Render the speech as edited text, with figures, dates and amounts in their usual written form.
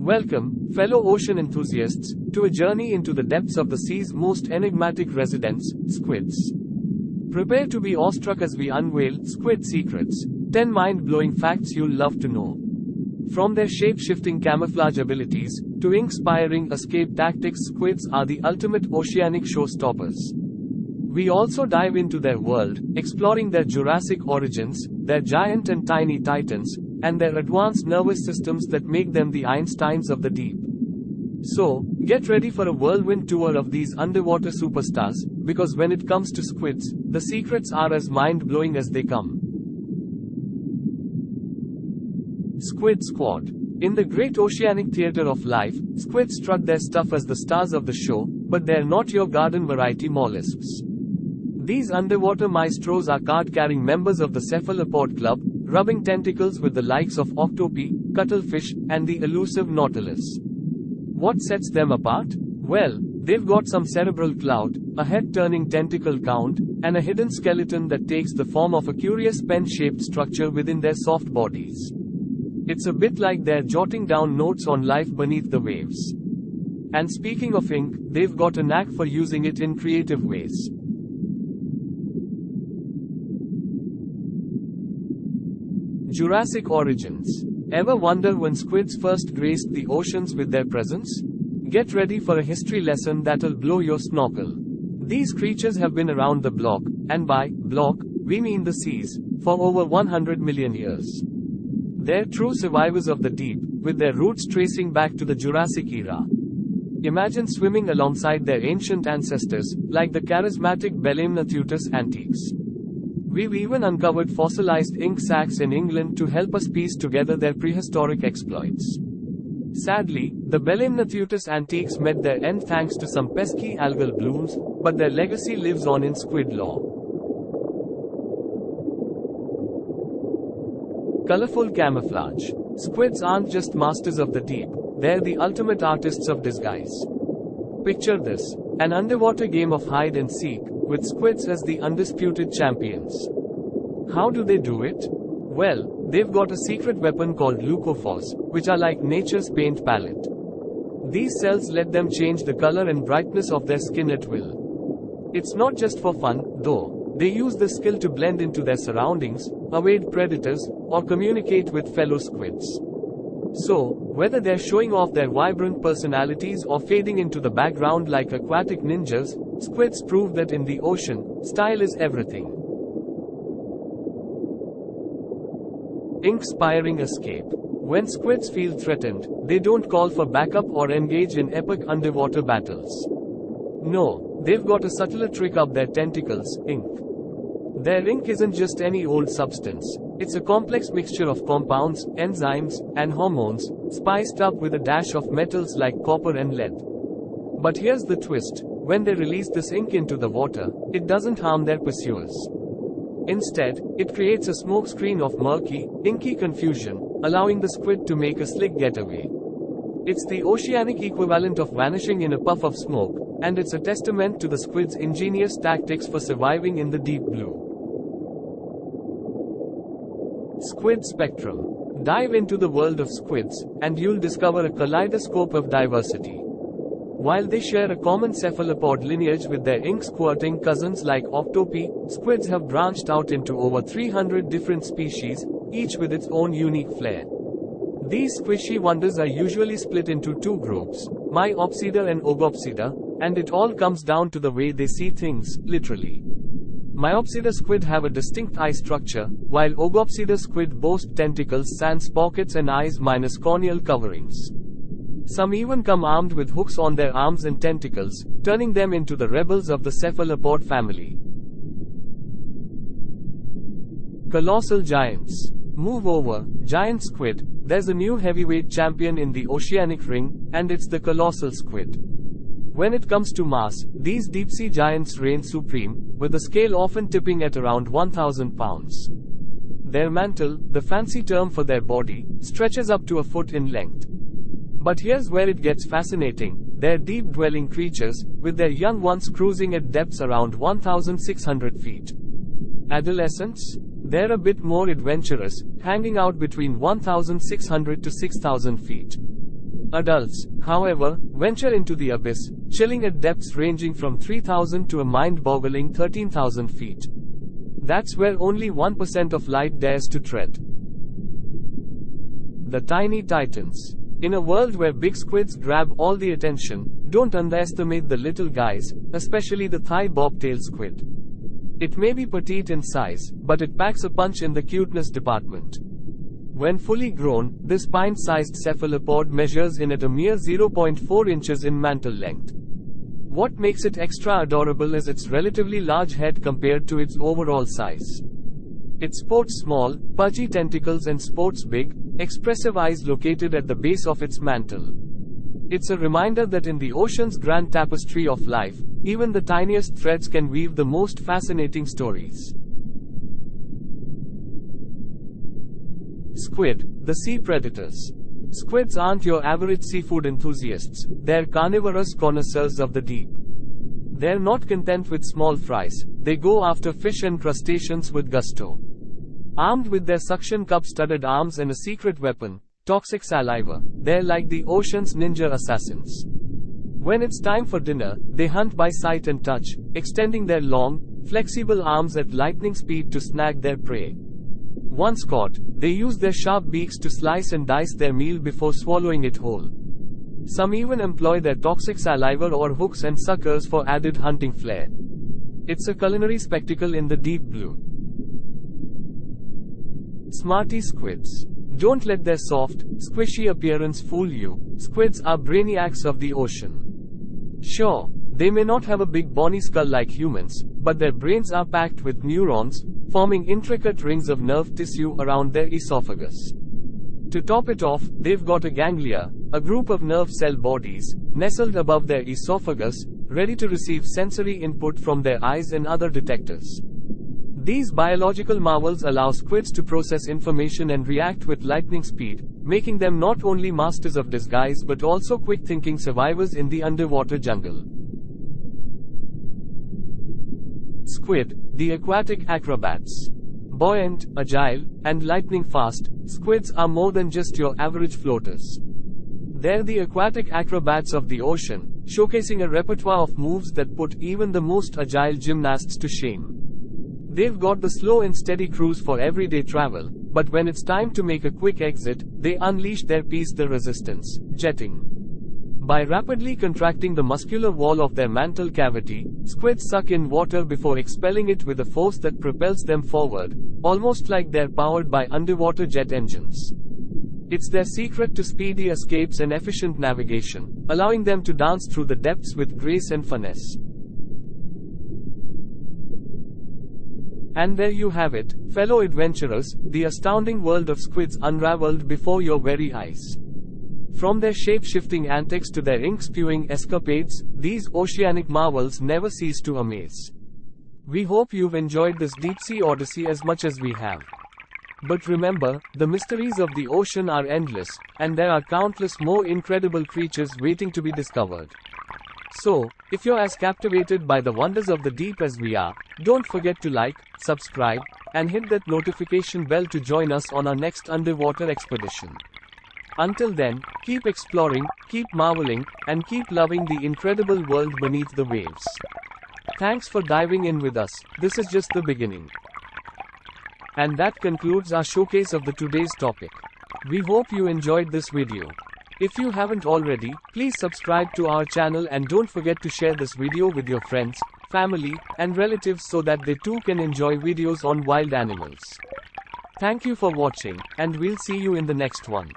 Welcome, fellow ocean enthusiasts, to a journey into the depths of the sea's most enigmatic residents, squids. Prepare to be awestruck as we unveil Squid Secrets, 10 mind-blowing facts you'll love to know. From their shape-shifting camouflage abilities, to ink-spiring escape tactics, squids are the ultimate oceanic showstoppers. We also dive into their world, exploring their Jurassic origins, their giant and tiny titans, and their advanced nervous systems that make them the Einsteins of the deep. So, get ready for a whirlwind tour of these underwater superstars, because when it comes to squids, the secrets are as mind-blowing as they come. Squid Squad. In the great oceanic theater of life, squids strut their stuff as the stars of the show, but they're not your garden variety mollusks. These underwater maestros are card-carrying members of the Cephalopod club, rubbing tentacles with the likes of octopi, cuttlefish, and the elusive nautilus. What sets them apart? Well, they've got some cerebral clout, a head-turning tentacle count, and a hidden skeleton that takes the form of a curious pen-shaped structure within their soft bodies. It's a bit like they're jotting down notes on life beneath the waves. And speaking of ink, they've got a knack for using it in creative ways. Jurassic Origins. Ever wonder when squids first graced the oceans with their presence? Get ready for a history lesson that'll blow your snorkel. These creatures have been around the block, and by block, we mean the seas, for over 100 million years. They're true survivors of the deep, with their roots tracing back to the Jurassic era. Imagine swimming alongside their ancient ancestors, like the charismatic Belemnithutus antiques. We've even uncovered fossilized ink sacs in England to help us piece together their prehistoric exploits. Sadly, the Belemnithutus antiques met their end thanks to some pesky algal blooms, but their legacy lives on in squid lore. Colorful camouflage. Squids aren't just masters of the deep, they're the ultimate artists of disguise. Picture this: an underwater game of hide and seek, with squids as the undisputed champions. How do they do it? Well, they've got a secret weapon called leucophors, which are like nature's paint palette. These cells let them change the color and brightness of their skin at will. It's not just for fun, though. They use this skill to blend into their surroundings, evade predators, or communicate with fellow squids. So, whether they're showing off their vibrant personalities or fading into the background like aquatic ninjas, squids prove that in the ocean, style is everything. Ink-spiring escape. When squids feel threatened, they don't call for backup or engage in epic underwater battles. No, they've got a subtler trick up their tentacles: ink. Their ink isn't just any old substance. It's a complex mixture of compounds, enzymes, and hormones, spiced up with a dash of metals like copper and lead. But here's the twist: when they release this ink into the water, it doesn't harm their pursuers. Instead, it creates a smokescreen of murky, inky confusion, allowing the squid to make a slick getaway. It's the oceanic equivalent of vanishing in a puff of smoke, and it's a testament to the squid's ingenious tactics for surviving in the deep blue. Squid Spectrum. Dive into the world of squids, and you'll discover a kaleidoscope of diversity. While they share a common cephalopod lineage with their ink-squirting cousins like octopi, squids have branched out into over 300 different species, each with its own unique flair. These squishy wonders are usually split into two groups, Myopsida and Ogopsida, and it all comes down to the way they see things, literally. Myopsida squid have a distinct eye structure, while Ogopsida squid boast tentacles sans pockets and eyes minus corneal coverings. Some even come armed with hooks on their arms and tentacles, turning them into the rebels of the cephalopod family. Colossal giants. Move over, giant squid. There's a new heavyweight champion in the oceanic ring, and it's the colossal squid. When it comes to mass, these deep-sea giants reign supreme, with the scale often tipping at around 1,000 pounds. Their mantle, the fancy term for their body, stretches up to a foot in length. But here's where it gets fascinating: they're deep-dwelling creatures, with their young ones cruising at depths around 1,600 feet. Adolescents? They're a bit more adventurous, hanging out between 1,600 to 6,000 feet. Adults, however, venture into the abyss, chilling at depths ranging from 3,000 to a mind-boggling 13,000 feet. That's where only 1% of light dares to tread. The tiny titans. In a world where big squids grab all the attention, don't underestimate the little guys, especially the thigh bobtail squid. It may be petite in size, but it packs a punch in the cuteness department. When fully grown, this pint-sized cephalopod measures in at a mere 0.4 inches in mantle length. What makes it extra adorable is its relatively large head compared to its overall size. It sports small, pudgy tentacles and sports big, expressive eyes located at the base of its mantle. It's a reminder that in the ocean's grand tapestry of life, even the tiniest threads can weave the most fascinating stories. Squid, the sea predators. Squids aren't your average seafood enthusiasts, they're carnivorous connoisseurs of the deep. They're not content with small fries, they go after fish and crustaceans with gusto. Armed with their suction cup-studded arms and a secret weapon, toxic saliva, they're like the ocean's ninja assassins. When it's time for dinner, they hunt by sight and touch, extending their long, flexible arms at lightning speed to snag their prey. Once caught, they use their sharp beaks to slice and dice their meal before swallowing it whole. Some even employ their toxic saliva or hooks and suckers for added hunting flair. It's a culinary spectacle in the deep blue. Smarty squids. Don't let their soft, squishy appearance fool you. Squids are brainiacs of the ocean. Sure, they may not have a big bony skull like humans, but their brains are packed with neurons, forming intricate rings of nerve tissue around their esophagus. To top it off, they've got a ganglia, a group of nerve cell bodies, nestled above their esophagus, ready to receive sensory input from their eyes and other detectors. These biological marvels allow squids to process information and react with lightning speed, making them not only masters of disguise but also quick-thinking survivors in the underwater jungle. Squid, the aquatic acrobats. Buoyant, agile, and lightning fast, squids are more than just your average floaters. They're the aquatic acrobats of the ocean, showcasing a repertoire of moves that put even the most agile gymnasts to shame. They've got the slow and steady cruise for everyday travel, but when it's time to make a quick exit, they unleash their piece de resistance, jetting. By rapidly contracting the muscular wall of their mantle cavity, squids suck in water before expelling it with a force that propels them forward, almost like they're powered by underwater jet engines. It's their secret to speedy escapes and efficient navigation, allowing them to dance through the depths with grace and finesse. And there you have it, fellow adventurers, the astounding world of squids unraveled before your very eyes. From their shape-shifting antics to their ink-spewing escapades, these oceanic marvels never cease to amaze. We hope you've enjoyed this deep-sea odyssey as much as we have. But remember, the mysteries of the ocean are endless, and there are countless more incredible creatures waiting to be discovered. So, if you're as captivated by the wonders of the deep as we are, don't forget to like, subscribe, and hit that notification bell to join us on our next underwater expedition. Until then, keep exploring, keep marveling, and keep loving the incredible world beneath the waves. Thanks for diving in with us, this is just the beginning. And that concludes our showcase of today's topic. We hope you enjoyed this video. If you haven't already, please subscribe to our channel and don't forget to share this video with your friends, family, and relatives so that they too can enjoy videos on wild animals. Thank you for watching, and we'll see you in the next one.